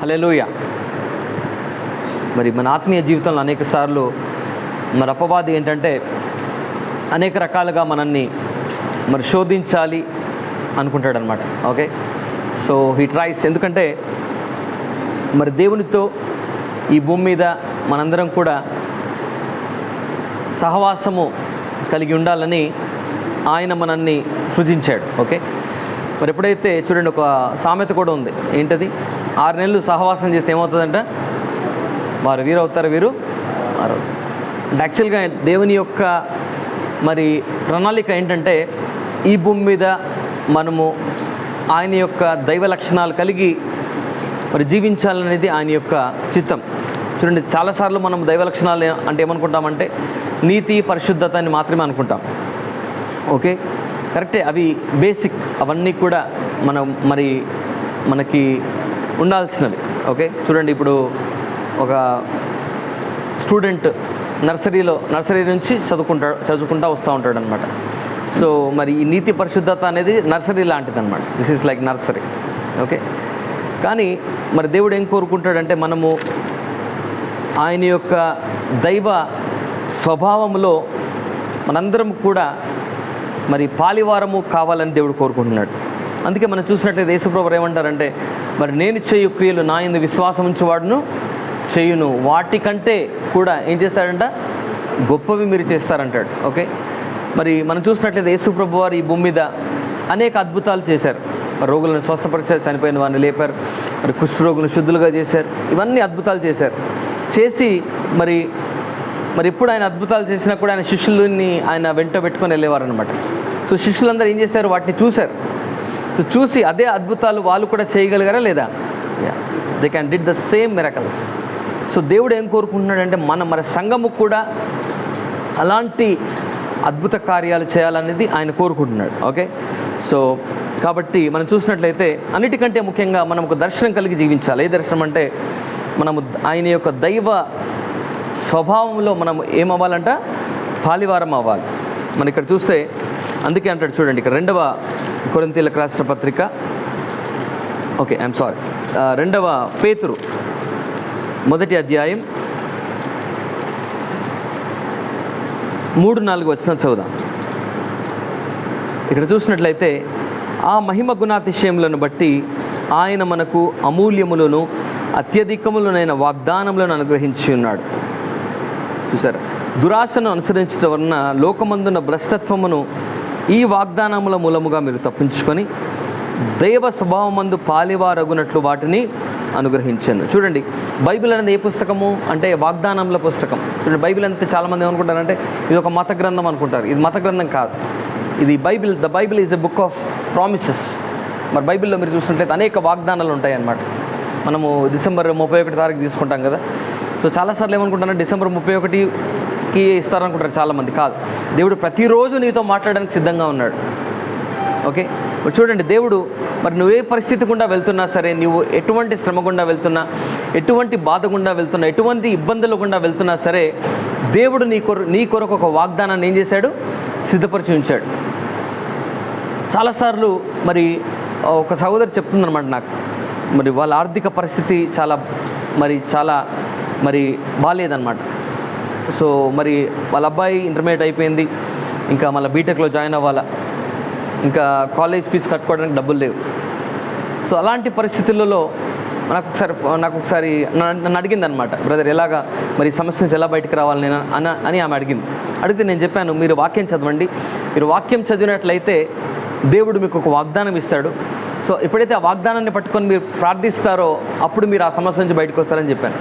హల్లెలూయా. మరి మన ఆత్మీయ జీవితంలో అనేక సార్లు మరి అపవాది ఏంటంటే అనేక రకాలుగా మనల్ని మరి శోధించాలి అనుకుంటాడనమాట. Okay, so he tries. ఎందుకంటే మరి దేవునితో ఈ భూమి మీద మనందరం కూడా సహవాసము కలిగి ఉండాలని ఆయన మనల్ని సృజించాడు. ఓకే, మరి ఎప్పుడైతే చూడండి, ఒక సామెత కూడా ఉంది. ఏంటది? 6 నెలలు సహవాసం చేస్తే ఏమవుతుందంట? వారు వీరు అవుతారు, వీరు వారు. అంటే యాక్చువల్గా దేవుని యొక్క మరి ప్రణాళిక ఏంటంటే ఈ భూమి మీద మనము ఆయన యొక్క దైవ లక్షణాలు కలిగి మరి జీవించాలనేది ఆయన యొక్క చిత్తం. చూడండి, చాలాసార్లు మనం దైవ లక్షణాలు అంటే ఏమనుకుంటామంటే నీతి, పరిశుద్ధత అని మాత్రమే అనుకుంటాం. ఓకే, కరెక్టే, అవి బేసిక్, అవన్నీ కూడా మనకి ఉండాల్సినవి. ఓకే, చూడండి, ఇప్పుడు ఒక స్టూడెంట్ నర్సరీ నుంచి చదువుకుంటూ వస్తూ ఉంటాడు అనమాట. సో మరి ఈ నీతి, పరిశుద్ధత అనేది నర్సరీ లాంటిది అనమాట. This is like nursery. Okay, కానీ మరి దేవుడు ఏం కోరుకుంటాడంటే మనము ఆయన యొక్క దైవ స్వభావంలో మనందరం కూడా మరి పాలివారము కావాలని దేవుడు కోరుకుంటున్నాడు. అందుకే మనం చూసినట్లయితే యేసుప్రభువు ఏమంటారంటే, మరి నేను చేయు క్రియలు నా యందు విశ్వాసం ఉంచువాడును చేయును, వాటికంటే కూడా ఏం చేస్తాడంట? గొప్పవి మీరు చేస్తారంటాడు. ఓకే, మరి మనం చూసినట్లయితే యేసుప్రభువు వారు ఈ భూమి మీద అనేక అద్భుతాలు చేశారు. మరి రోగులను స్వస్థపరిచారు, చనిపోయిన వారిని లేపారు, మరి కుష్ఠరోగులను శుద్ధులుగా చేశారు. ఇవన్నీ అద్భుతాలు చేశారు. చేసి మరి ఎప్పుడు ఆయన అద్భుతాలు చేసినా కూడా ఆయన శిష్యులని ఆయన వెంట పెట్టుకొని వెళ్ళేవారు అనమాట. సో శిష్యులందరూ ఏం చేశారు? వాటిని చూశారు. సో చూసి అదే అద్భుతాలు వాళ్ళు కూడా చేయగలిగారా లేదా? They can did the same miracles. So దేవుడు ఏం కోరుకుంటున్నాడంటే మన సంఘము కూడా అలాంటి అద్భుత కార్యాలు చేయాలనేది ఆయన కోరుకుంటున్నాడు. ఓకే, సో కాబట్టి మనం చూసినట్లయితే అన్నిటికంటే ముఖ్యంగా మనం ఒక దర్శనం కలిగి జీవించాలి. ఏ దర్శనం అంటే మనము ఆయన యొక్క దైవ స్వభావంలో మనం ఏమవ్వాలంట? పాలివారం అవ్వాలి. మనం ఇక్కడ చూస్తే అందుకే అంటాడు, చూడండి, ఇక్కడ 2వ కొరింథీయులకు రాసిన పత్రిక, ఓకే, 2వ పేతురు 1వ అధ్యాయం 3-4 వచనం చదువుదాం. ఇక్కడ చూసినట్లయితే ఆ మహిమ గుణాతిశయములను బట్టి ఆయన మనకు అమూల్యములను అత్యధికములనైన వాగ్దానములను అనుగ్రహించి ఉన్నాడు. చూసారు, దురాశను అనుసరించడం వలన లోకమందున్న భ్రష్టత్వమును ఈ వాగ్దానముల మూలముగా మీరు తప్పించుకొని దైవ స్వభావమందు పాలివారగునట్లు వాటిని అనుగ్రహించాను. చూడండి, బైబిల్ అనేది ఏ పుస్తకము అంటే వాగ్దానముల పుస్తకం. చూడండి, బైబిల్ అంతే చాలామంది ఏమనుకుంటారంటే ఇది ఒక మత గ్రంథం అనుకుంటారు. ఇది మత గ్రంథం కాదు, ఇది Bible. The Bible is a book of promises. మరి బైబిల్లో మీరు చూసినట్లయితే అనేక వాగ్దానాలు ఉంటాయి అన్నమాట. మనము డిసెంబర్ 31 తారీఖు తీసుకుంటాం కదా. సో చాలాసార్లు ఏమనుకుంటారంటే డిసెంబర్ 31కి ఇస్తారనుకుంటారు చాలామంది. కాదు, దేవుడు ప్రతిరోజు నీతో మాట్లాడడానికి సిద్ధంగా ఉన్నాడు. ఓకే, చూడండి, దేవుడు మరి నువ్వే పరిస్థితి గుండా వెళ్తున్నా సరే, నువ్వు ఎటువంటి శ్రమ గుండా వెళ్తున్నా, ఎటువంటి బాధ గుండా వెళ్తున్నా, ఎటువంటి ఇబ్బందుల గుండా వెళ్తున్నా సరే, దేవుడు నీ కొరకు ఒక వాగ్దానాన్ని ఏం చేశాడు? సిద్ధపరిచి ఉంచాడు. చాలాసార్లు మరి ఒక సహోదరు చెప్తుందన్నమాట నాకు, మరి వాళ్ళ ఆర్థిక పరిస్థితి చాలా బాగాలేదన్నమాట. సో మరి వాళ్ళ అబ్బాయి ఇంటర్మీడియట్ అయిపోయింది, ఇంకా మళ్ళీ బీటెక్లో జాయిన్ అవ్వాలా, ఇంకా కాలేజ్ ఫీజు కట్టుకోవడానికి డబ్బులు లేవు. సో అలాంటి పరిస్థితులలో నాకు ఒకసారి నన్ను అడిగింది అనమాట, బ్రదర్ ఎలాగా మరి సమస్య నుంచి ఎలా బయటకు రావాలి నేను అని ఆమె అడిగితే నేను చెప్పాను, మీరు వాక్యం చదవండి. మీరు వాక్యం చదివినట్లయితే దేవుడు మీకు ఒక వాగ్దానం ఇస్తాడు. సో ఎప్పుడైతే ఆ వాగ్దానాన్ని పట్టుకొని మీరు ప్రార్థిస్తారో అప్పుడు మీరు ఆ సమస్య నుంచి బయటకు వస్తారని చెప్పాను.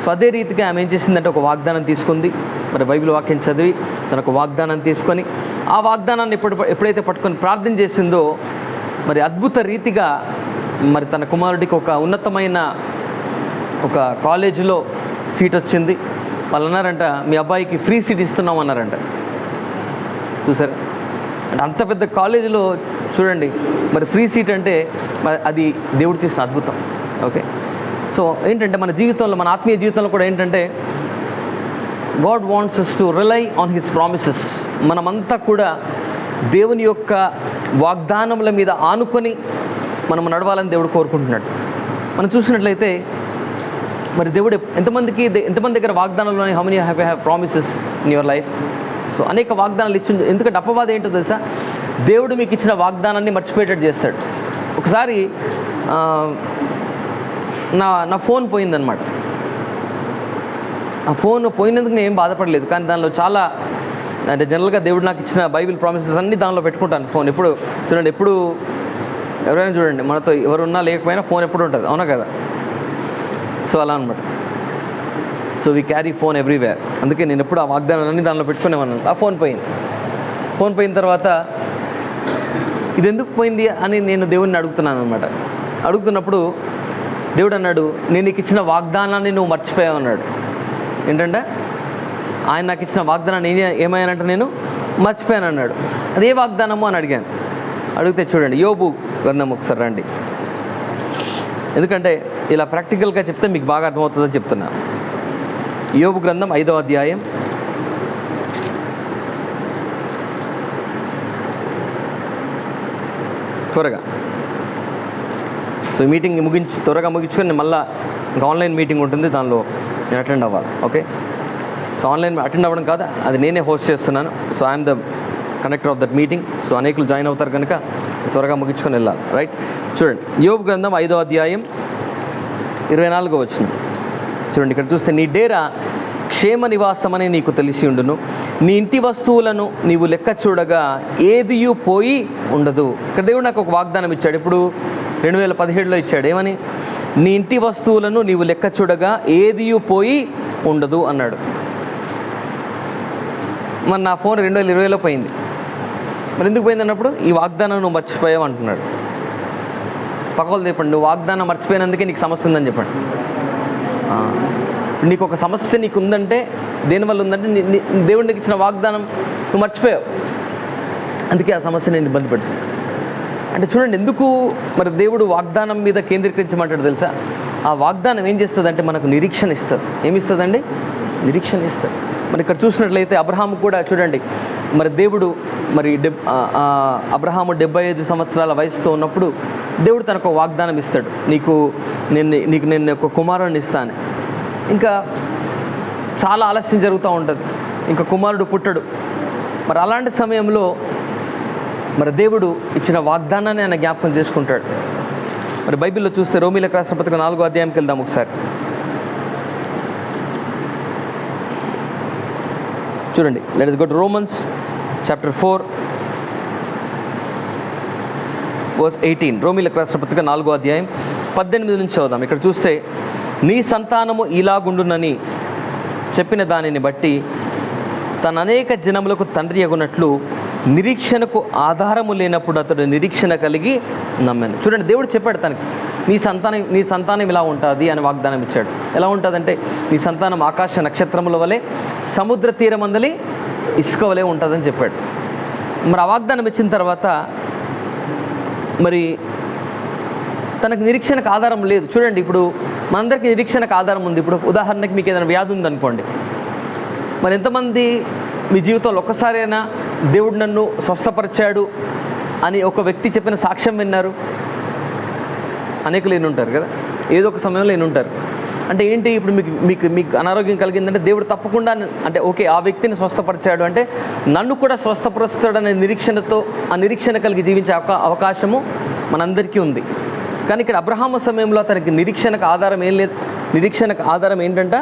సో అదే రీతిగా ఆమె ఏం చేసిందంటే ఒక వాగ్దానం తీసుకుంది. మరి బైబిల్ వాక్యం చదివి తనకు వాగ్దానం తీసుకొని ఆ వాగ్దానాన్ని ఎప్పుడైతే పట్టుకొని ప్రార్థన చేసిందో మరి అద్భుత రీతిగా మరి తన కుమారుడికి ఒక ఉన్నతమైన ఒక కాలేజీలో సీట్ వచ్చింది. వాళ్ళు అన్నారంట, మీ అబ్బాయికి ఫ్రీ సీట్ ఇస్తున్నాం అన్నారంట. చూసారు, అంటే అంత పెద్ద కాలేజీలో చూడండి మరి ఫ్రీ సీట్ అంటే మరి అది దేవుడు చేసిన అద్భుతం. ఓకే, సో ఏంటంటే మన జీవితంలో, మన ఆత్మీయ జీవితంలో కూడా ఏంటంటే God wants us to rely on his promises. మనమంతా కూడా దేవుని యొక్క వాగ్దానముల మీద ఆనుకొని మనం నడవాలని దేవుడు కోరుకుంటున్నాడు. మనం చూసినట్లయితే మరి దేవుడు ఎంతమంది దగ్గర వాగ్దానాలు how many have promises in your life? So అనేక వాగ్దానాలు ఇచ్చి, ఎందుకంటే అపవాదం ఏంటో తెలుసా, దేవుడు మీకు ఇచ్చిన వాగ్దానాన్ని మర్చిపోయేటట్టు చేస్తాడు. ఒకసారి నా ఫోన్ పోయిందనమాట. ఆ ఫోన్ పోయినందుకు నేను ఏం బాధపడలేదు, కానీ దానిలో చాలా అంటే జనరల్గా దేవుడు నాకు ఇచ్చిన బైబిల్ ప్రామిసెస్ అన్నీ దానిలో పెట్టుకుంటాను. ఫోన్ ఎప్పుడు చూడండి, ఎప్పుడు ఎవరైనా చూడండి, మనతో ఎవరున్నా లేకపోయినా ఫోన్ ఎప్పుడు ఉంటుంది, అవునా కదా? సో అలా అనమాట. So we carry phone everywhere. అందుకే నేను ఎప్పుడు ఆ వాగ్దానాన్ని దానిలో పెట్టుకునేవాను. ఆ ఫోన్ పోయిన తర్వాత ఇది ఎందుకు పోయింది అని నేను దేవుడిని అడుగుతున్నాను అనమాట. అడుగుతున్నప్పుడు దేవుడు అన్నాడు, నేను నీకు ఇచ్చిన వాగ్దానాన్ని నువ్వు మర్చిపోయావు అన్నాడు. ఏంటంటే ఆయన నాకు ఇచ్చిన వాగ్దానాన్ని ఏమయ్యానంటే నేను మర్చిపోయాను అన్నాడు. అదే వాగ్దానము అని అడిగాను. అడిగితే చూడండి, యోబు గ్రంథం ఒకసారి రండి, ఎందుకంటే ఇలా ప్రాక్టికల్గా చెప్తే మీకు బాగా అర్థమవుతుందని చెప్తున్నాను. యోబు గ్రంథం 5వ అధ్యాయం త్వరగా. సో ఈ మీటింగ్ త్వరగా ముగించుకొని మళ్ళీ ఇంకా ఆన్లైన్ మీటింగ్ ఉంటుంది, దానిలో నేను అటెండ్ అవ్వాలి. ఓకే, సో ఆన్లైన్ అటెండ్ అవ్వడం కాదు, అది నేనే హోస్ట్ చేస్తున్నాను. So I'm the conductor of that meeting. So అనేకులు జాయిన్ అవుతారు కనుక త్వరగా ముగించుకొని వెళ్ళాలి. రైట్, చూడండి యోబు గ్రంథం 5వ అధ్యాయం 24వ వచనం చూడండి. ఇక్కడ చూస్తే, నీ డేరా క్షేమ నివాసమని నీకు తెలిసి ఉండును, నీ ఇంటి వస్తువులను నీవు లెక్క చూడగా ఏదియూ పోయి ఉండదు. ఇక్కడ దేవుడు నాకు ఒక వాగ్దానం ఇచ్చాడు. ఇప్పుడు 2017లో ఇచ్చాడు. ఏమని? నీ ఇంటి వస్తువులను నీవు లెక్క చూడగా ఏదియూ పోయి ఉండదు అన్నాడు. మరి నా ఫోన్ 2020లో పోయింది. మరి ఎందుకు పోయింది అన్నప్పుడు, ఈ వాగ్దానం నువ్వు మర్చిపోయావు అంటున్నాడు. పక్కలు చెప్పండి, నువ్వు వాగ్దానం మర్చిపోయినందుకే నీకు సమస్య ఉందని చెప్పండి. నీకు ఒక సమస్య నీకు ఉందంటే దేనివల్ల ఉందంటే దేవుడికి ఇచ్చిన వాగ్దానం నువ్వు మర్చిపోయావు, అందుకే ఆ సమస్య నేను ఇబ్బంది పెడుతుంది. అంటే చూడండి, ఎందుకు మరి దేవుడు వాగ్దానం మీద కేంద్రీకరించమంటాడు తెలుసా? ఆ వాగ్దానం ఏం చేస్తుంది అంటే మనకు నిరీక్షణ ఇస్తుంది. ఏమిస్తుందండి? నిరీక్షణ ఇస్తుంది. మరి ఇక్కడ చూసినట్లయితే అబ్రహాము కూడా చూడండి, మరి దేవుడు మరి అబ్రహాము 75 సంవత్సరాల వయసుతో ఉన్నప్పుడు దేవుడు తనకు వాగ్దానం ఇస్తాడు, నేను ఒక కుమారుడిని ఇస్తాను. ఇంకా చాలా ఆలస్యం జరుగుతూ ఉంటుంది, ఇంకా కుమారుడు పుట్టడు. మరి అలాంటి సమయంలో మరి దేవుడు ఇచ్చిన వాగ్దానాన్ని ఆయన జ్ఞాపకం చేసుకుంటాడు. మరి బైబిల్లో చూస్తే రోమీలకు రాసిన పత్రిక 4వ అధ్యాయంకి వెళ్దాం ఒకసారి. చూడండి, let us go to Romans chapter 4 verse 18. రోమీలకు రాసిన పత్రిక 4వ అధ్యాయం 18 నుంచి చదువుదాం. ఇక్కడ చూస్తే, నీ సంతానము ఇలాగుండునని చెప్పిన దానిని బట్టి తన అనేక జనములకు తండ్రి అగునట్లు నిరీక్షణకు ఆధారము లేనప్పుడు అతడు నిరీక్షణ కలిగి నమ్మాను. చూడండి, దేవుడు చెప్పాడు తనకి, నీ సంతానం ఇలా ఉంటుంది అని వాగ్దానం ఇచ్చాడు. ఎలా ఉంటుందంటే, నీ సంతానం ఆకాశ నక్షత్రముల వలె సముద్ర తీరమందలి ఇసుక వలె ఉంటుందని చెప్పాడు. మరి ఆ వాగ్దానం ఇచ్చిన తర్వాత మరి తనకు నిరీక్షణకు ఆధారం లేదు. చూడండి, ఇప్పుడు మనందరికీ నిరీక్షణకు ఆధారం ఉంది. ఇప్పుడు ఉదాహరణకి మీకు ఏదైనా వ్యాధి ఉందనుకోండి, మరి ఎంతమంది మీ జీవితంలో ఒక్కసారైనా దేవుడు నన్ను స్వస్థపరిచాడు అని ఒక వ్యక్తి చెప్పిన సాక్ష్యం విన్నారు? అనేకులు ఉంటారు కదా, ఏదో ఒక సమయంలో ఉంటారు. అంటే ఏంటి, ఇప్పుడు మీకు అనారోగ్యం కలిగిందంటే దేవుడు తప్పకుండా అంటే ఓకే ఆ వ్యక్తిని స్వస్థపరిచాడు అంటే నన్ను కూడా స్వస్థపరుస్తాడనే నిరీక్షణతో ఆ నిరీక్షణ కలిగి జీవించే అవకాశము మనందరికీ ఉంది. కానీ ఇక్కడ అబ్రహాము సమయంలో తనకి నిరీక్షణకు ఆధారం ఏం లేదు. నిరీక్షణకు ఆధారం ఏంటంట?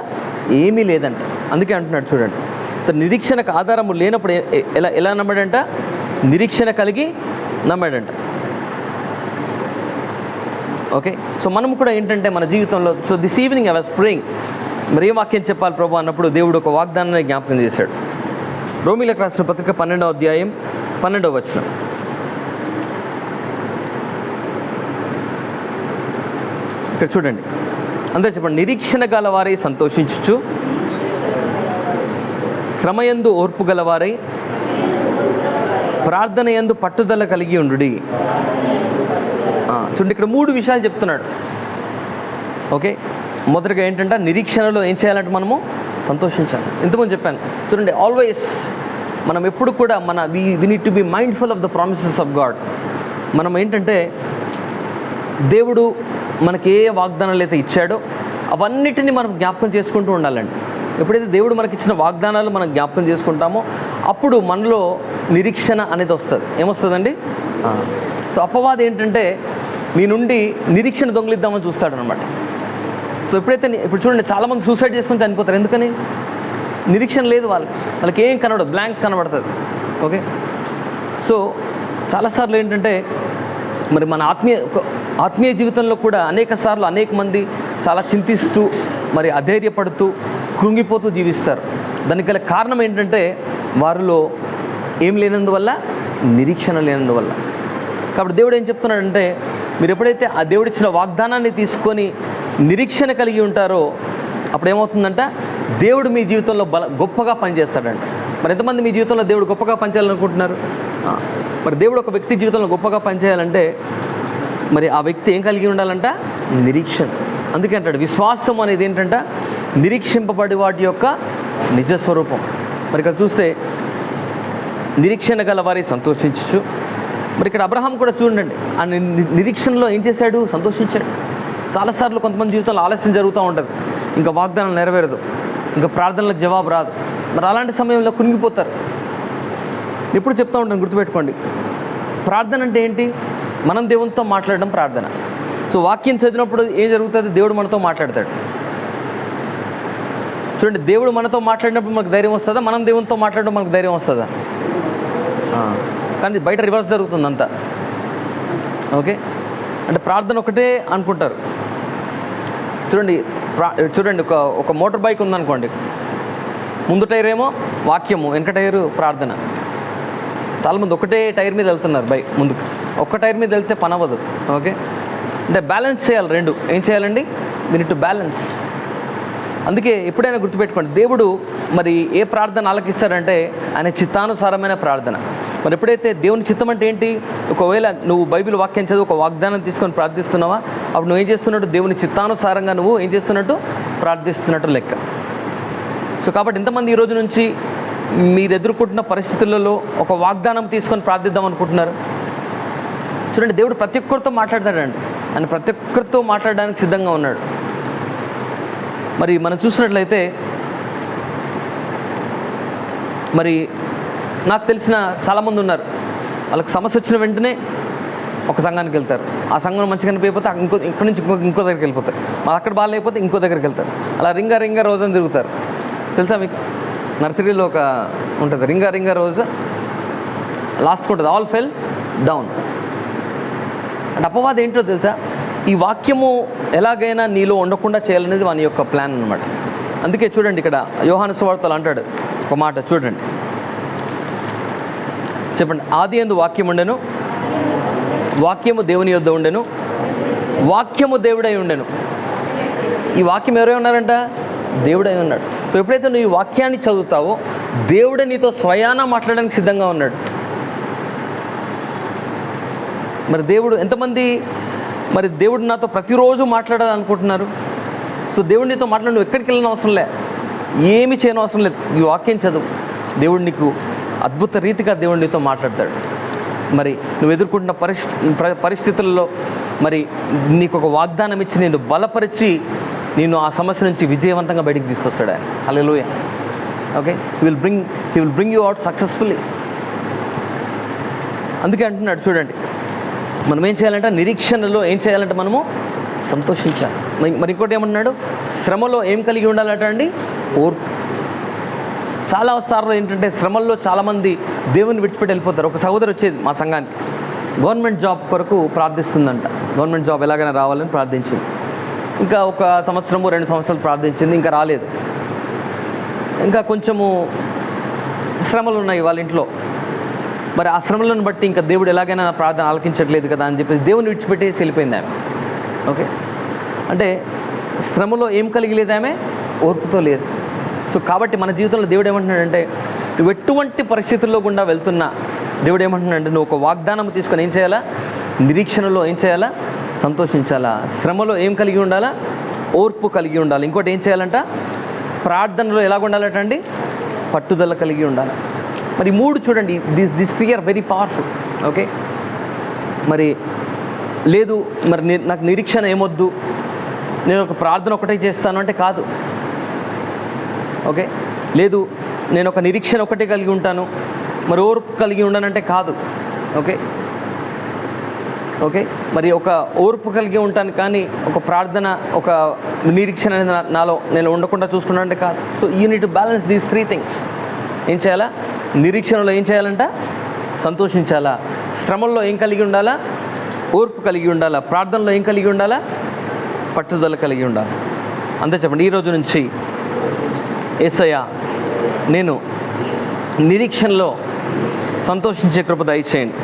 ఏమీ లేదంట. అందుకే అంటున్నాడు చూడండి, అతను నిరీక్షణకు ఆధారము లేనప్పుడు ఎలా నమ్మాడంట? నిరీక్షణ కలిగి నమ్మాడంట. ఓకే, సో మనము కూడా ఏంటంటే మన జీవితంలో, so this evening I was praying, మరి ఏ వాక్యం చెప్పాలి ప్రభు అన్నప్పుడు దేవుడు ఒక వాగ్దానాన్ని జ్ఞాపకం చేశాడు. రోమీలకు రాసిన పత్రిక 12వ అధ్యాయం 12వ వచనం. ఇక్కడ చూడండి, అందరూ చెప్పండి, నిరీక్షణ గలవారై సంతోషించుచు, శ్రమయందు ఓర్పు గలవారై, ప్రార్థన యందు పట్టుదల కలిగి ఉండుడి. చూడండి, ఇక్కడ 3 విషయాలు చెప్తున్నాడు. ఓకే, మొదటిగా ఏంటంటే నిరీక్షణలో ఏం చేయాలంటే మనము సంతోషించాలి. ఇంతకుముందు చెప్పాను చూడండి, ఆల్వేస్ మనం ఎప్పుడు కూడా we need to be mindful of the promises of God. మనం ఏంటంటే దేవుడు మనకి ఏ వాగ్దానాలు అయితే ఇచ్చాడో అవన్నిటిని మనం జ్ఞాపకం చేసుకుంటూ ఉండాలండి. ఎప్పుడైతే దేవుడు మనకిచ్చిన వాగ్దానాలు మనం జ్ఞాపకం చేసుకుంటామో అప్పుడు మనలో నిరీక్షణ అనేది వస్తుంది. ఏమొస్తుందండి? సో అపవాది ఏంటంటే నీ నుండి నిరీక్షణ దొంగిలిద్దామని చూస్తాడనమాట. సో ఇప్పుడు చూడండి, చాలామంది సూసైడ్ చేసుకుని చనిపోతారు. ఎందుకని? నిరీక్షణ లేదు వాళ్ళకి ఏం కనబడదు, బ్లాంక్ కనబడుతుంది. ఓకే, సో చాలాసార్లు ఏంటంటే మరి మన ఆత్మీయ జీవితంలో కూడా అనేక మంది చాలా చింతిస్తూ మరి అధైర్యపడుతూ కృంగిపోతూ జీవిస్తారు. దానికి గల కారణం ఏంటంటే వారిలో ఏం లేనందువల్ల, నిరీక్షణ లేనందువల్ల. కాబట్టి దేవుడు ఏం చెప్తున్నాడంటే మీరు ఎప్పుడైతే ఆ దేవుడిచ్చిన వాగ్దానాన్ని తీసుకొని నిరీక్షణ కలిగి ఉంటారో అప్పుడు ఏమవుతుందంట, దేవుడు మీ జీవితంలో గొప్పగా పనిచేస్తాడంట. మరి ఎంతమంది మీ జీవితంలో దేవుడు గొప్పగా పనిచేయాలనుకుంటున్నారు? మరి దేవుడు ఒక వ్యక్తి జీవితంలో గొప్పగా పనిచేయాలంటే మరి ఆ వ్యక్తి ఏం కలిగి ఉండాలంట? నిరీక్షణ. అందుకే అంటాడు విశ్వాసం అనేది ఏంటంట, నిరీక్షింపబడి వాటి యొక్క నిజస్వరూపం. మరి ఇక్కడ చూస్తే నిరీక్షణ గల వారి సంతోషించచ్చు. మరి ఇక్కడ అబ్రహాం కూడా చూడండి, ఆ నిరీక్షణలో ఏం చేశాడు? సంతోషించాడు. చాలాసార్లు కొంతమంది జీవితంలో ఆలస్యం జరుగుతూ ఉంటుంది, ఇంకా వాగ్దానం నెరవేరదు, ఇంకా ప్రార్థనలకు జవాబు రాదు. మరి అలాంటి సమయంలో కునిగిపోతారు. ఎప్పుడు చెప్తూ ఉంటాను, గుర్తుపెట్టుకోండి, ప్రార్థన అంటే ఏంటి? మనం దేవునితో మాట్లాడడం ప్రార్థన. సో వాక్యం చదివినప్పుడు ఏం జరుగుతుంది? దేవుడు మనతో మాట్లాడతాడు. చూడండి, దేవుడు మనతో మాట్లాడినప్పుడు మనకు ధైర్యం వస్తుందా? మనం దేవునితో మాట్లాడడం మనకు ధైర్యం వస్తుందా? కానీ బయట రివర్స్ జరుగుతుంది అంతా. ఓకే, అంటే ప్రార్థన ఒకటే అనుకుంటారు. చూడండి ఒక మోటార్ బైక్ ఉందనుకోండి, ముందు టైర్ ఏమో వాక్యము, వెనక టైరు ప్రార్థన. చాలామంది ఒకటే టైర్ మీద వెళ్తున్నారు ముందుకు, ఒక్క టైర్ మీద వెళ్తే పని అవ్వదు. ఓకే, అంటే బ్యాలెన్స్ చేయాలి రెండు. ఏం చేయాలండి? We need to balance. అందుకే ఎప్పుడైనా గుర్తుపెట్టుకోండి, దేవుడు మరి ఏ ప్రార్థన ఆలకిస్తాడంటే ఆయన చిత్తానుసారమైన ప్రార్థన. మరి ఎప్పుడైతే దేవుని చిత్తం అంటే ఏంటి? ఒకవేళ నువ్వు బైబిల్ వాక్యం చదివి ఒక వాగ్దానం తీసుకొని ప్రార్థిస్తున్నావా, అప్పుడు నువ్వు ఏం చేస్తున్నట్టు? దేవుని చిత్తానుసారంగా నువ్వు ఏం చేస్తున్నట్టు? ప్రార్థిస్తున్నట్టు లెక్క. సో కాబట్టి ఎంతమంది ఈ రోజు నుంచి మీరు ఎదుర్కొంటున్న పరిస్థితులలో ఒక వాగ్దానం తీసుకొని ప్రార్థిద్దాం అనుకుంటున్నారు? చూడండి, దేవుడు ప్రతి ఒక్కరితో మాట్లాడతాడండి. ఆయన ప్రతి ఒక్కరితో మాట్లాడడానికి సిద్ధంగా ఉన్నాడు. మరి మనం చూసినట్లయితే మరి నాకు తెలిసిన చాలామంది ఉన్నారు, వాళ్ళకి సమస్య వచ్చిన వెంటనే ఒక సంఘానికి వెళ్తారు. ఆ సంఘం మంచిగా కనిపించకపోతే ఇక్కడి నుంచి ఇంకో దగ్గరికి వెళ్ళిపోతారు. మరి అక్కడ బాగాలేకపోతే ఇంకో దగ్గరికి వెళ్తారు. అలా రింగా రోజని తిరుగుతారు. తెలుసా మీకు? నర్సరీలో ఒక ఉంటుంది, రింగా రోజు, లాస్ట్కి ఉంటుంది ఆల్ ఫెల్ డౌన్. అంటే అపవాదం ఏంటో తెలుసా? ఈ వాక్యము ఎలాగైనా నీలో ఉండకుండా చేయాలనేది వాని యొక్క ప్లాన్ అనమాట. అందుకే చూడండి, ఇక్కడ యోహాను సువార్తలో అంటాడు ఒక మాట, చూడండి, చెప్పండి. ఆది యందు వాక్యం ఉండెను, వాక్యము దేవుని యొద్ద ఉండెను, వాక్యము దేవుడై ఉండెను. ఈ వాక్యం ఎవరై ఉన్నారంట? దేవుడై ఉన్నాడు. సో ఎప్పుడైతే నువ్వు ఈ వాక్యాన్ని చదువుతావో దేవుడే నీతో స్వయాన మాట్లాడడానికి సిద్ధంగా ఉన్నాడు. మరి దేవుడు ఎంతమంది మరి దేవుడు నాతో ప్రతిరోజు మాట్లాడాలనుకుంటున్నారు? సో దేవుడు నీతో మాట్లాడి నువ్వు ఎక్కడికి వెళ్ళిన అవసరం లే, ఏమి చేయని అవసరం లేదు. ఈ వాక్యం చదువు, దేవుడు నీకు అద్భుత రీతిగా దేవుడు నీతో మాట్లాడతాడు. మరి నువ్వు ఎదుర్కొంటున్న పరిస్థితుల్లో మరి నీకు ఒక వాగ్దానం ఇచ్చి నేను బలపరిచి నేను ఆ సమస్య నుంచి విజయవంతంగా బయటికి తీసుకొస్తాడు ఆయన. Hallelujah. Okay, he will bring you out successfully. అందుకే అంటున్నాడు, చూడండి, మనం ఏం చేయాలంటే నిరీక్షణలో ఏం చేయాలంటే మనము సంతోషించాలి. మరి ఇంకోటి ఏమన్నాడు? శ్రమలో ఏం కలిగి ఉండాలంట అండి? ఓర్పు. చాలాసార్లు ఏంటంటే శ్రమల్లో చాలామంది దేవుని విడిచిపెట్టి వెళ్ళిపోతారు. ఒక సహోదరు వచ్చేది మా సంఘానికి, గవర్నమెంట్ జాబ్ కొరకు ప్రార్థిస్తుందంట. గవర్నమెంట్ జాబ్ ఎలాగైనా రావాలని ప్రార్థించింది. ఇంకా ఒక సంవత్సరము 2 సంవత్సరాలు ప్రార్థించింది, ఇంకా రాలేదు. ఇంకా కొంచెము శ్రమలు ఉన్నాయి వాళ్ళ ఇంట్లో. మరి ఆ శ్రమలను బట్టి ఇంకా దేవుడు ఎలాగైనా ప్రార్థన ఆలకించట్లేదు కదా అని చెప్పేసి దేవుని విడిచిపెట్టేసి వెళ్ళిపోయింది ఆమె. ఓకే, అంటే శ్రమలో ఏం కలిగి లేదు ఆమె? ఓర్పుతో లేదు. సో కాబట్టి మన జీవితంలో దేవుడు ఏమంటున్నాడంటే నువ్వు ఎటువంటి పరిస్థితుల్లో గుండా వెళ్తున్నా దేవుడు ఏమంటున్నాడంటే నువ్వు ఒక వాగ్దానం తీసుకొని ఏం చేయాలా? నిరీక్షణలో ఏం చేయాలా? సంతోషించాలా. శ్రమలో ఏం కలిగి ఉండాలా? ఓర్పు కలిగి ఉండాలి. ఇంకోటి ఏం చేయాలంట? ప్రార్థనలో ఎలాగ ఉండాలట అండి? పట్టుదల కలిగి ఉండాలి. మరి 3 చూడండి, this three are very powerful. Okay, మరి లేదు మరి నాకు నిరీక్షణ ఏమొద్దు, నేను ఒక ప్రార్థన ఒకటే చేస్తాను అంటే కాదు. ఓకే, లేదు నేను ఒక నిరీక్షణ ఒకటే కలిగి ఉంటాను, మరి ఓర్పు కలిగి ఉండనంటే కాదు. ఓకే ఓకే మరి ఒక ఓర్పు కలిగి ఉంటాను కానీ ఒక ప్రార్థన, ఒక నిరీక్షణ అనేది నాలో నేను ఉండకుండా చూసుకున్నానంటే కాదు. So you need to balance these 3 things. ఏం చేయాలా? నిరీక్షణలో ఏం చేయాలంట? సంతోషించాలా. శ్రమల్లో ఏం కలిగి ఉండాలా? ఓర్పు కలిగి ఉండాలా. ప్రార్థనలో ఏం కలిగి ఉండాలా? పట్టుదల కలిగి ఉండాలి. అంతే చెప్పండి. ఈరోజు నుంచి యేసయ్యా నేను నిరీక్షణలో సంతోషించే కృప దయచేయండి,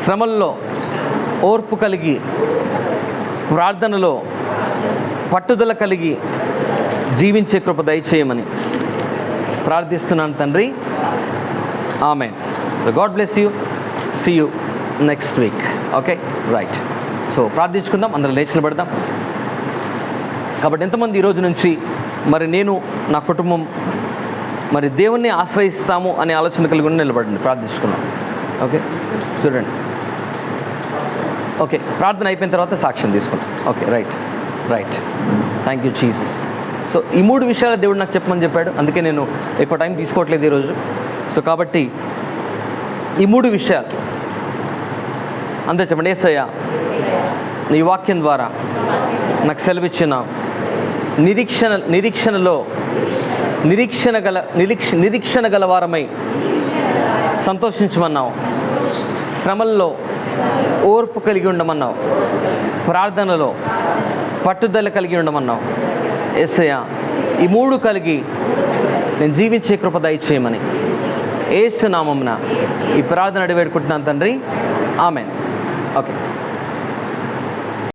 శ్రమల్లో ఓర్పు కలిగి ప్రార్థనలో పట్టుదల కలిగి జీవించే కృప దయచేయమని ప్రార్థిస్తున్నాను తండ్రి. Amen. So God bless you. See you next week. Okay right. So ప్రార్థించుకుందాం, అందరం లేచి నిలబడదాం. కాబట్టి ఎంతమంది ఈరోజు నుంచి మరి నేను నా కుటుంబం మరి దేవుణ్ణి ఆశ్రయిస్తాము అనే ఆలోచన కలిగి నిలబడండి, ప్రార్థించుకుందాం. ఓకే చూడండి. ఓకే, ప్రార్థన అయిపోయిన తర్వాత సాక్ష్యం తీసుకుందాం. Okay right right. Thank you Jesus. So ఈ 3 విషయాలు దేవుడు నాకు చెప్పమని చెప్పాడు, అందుకే నేను ఎక్కువ టైం తీసుకోవట్లేదు ఈరోజు. సో కాబట్టి ఈ 3 విషయాలు అంతే చెప్పండి. యేసయ్యా నీ వాక్యం ద్వారా నాకు సెలవిచ్చిన నిరీక్షణ గల వారమై సంతోషించమన్నావు, శ్రమల్లో ఓర్పు కలిగి ఉండమన్నావు, ప్రార్థనలో పట్టుదల కలిగి ఉండమన్నావు. యేసయ్యా ఈ 3 కలిగి నేను జీవించే కృప దయచేయమని యేసు నామమున ఈ ప్రార్థన అడిగి వేడుకుంటున్నాను తండ్రి. ఆమెన్. ఓకే.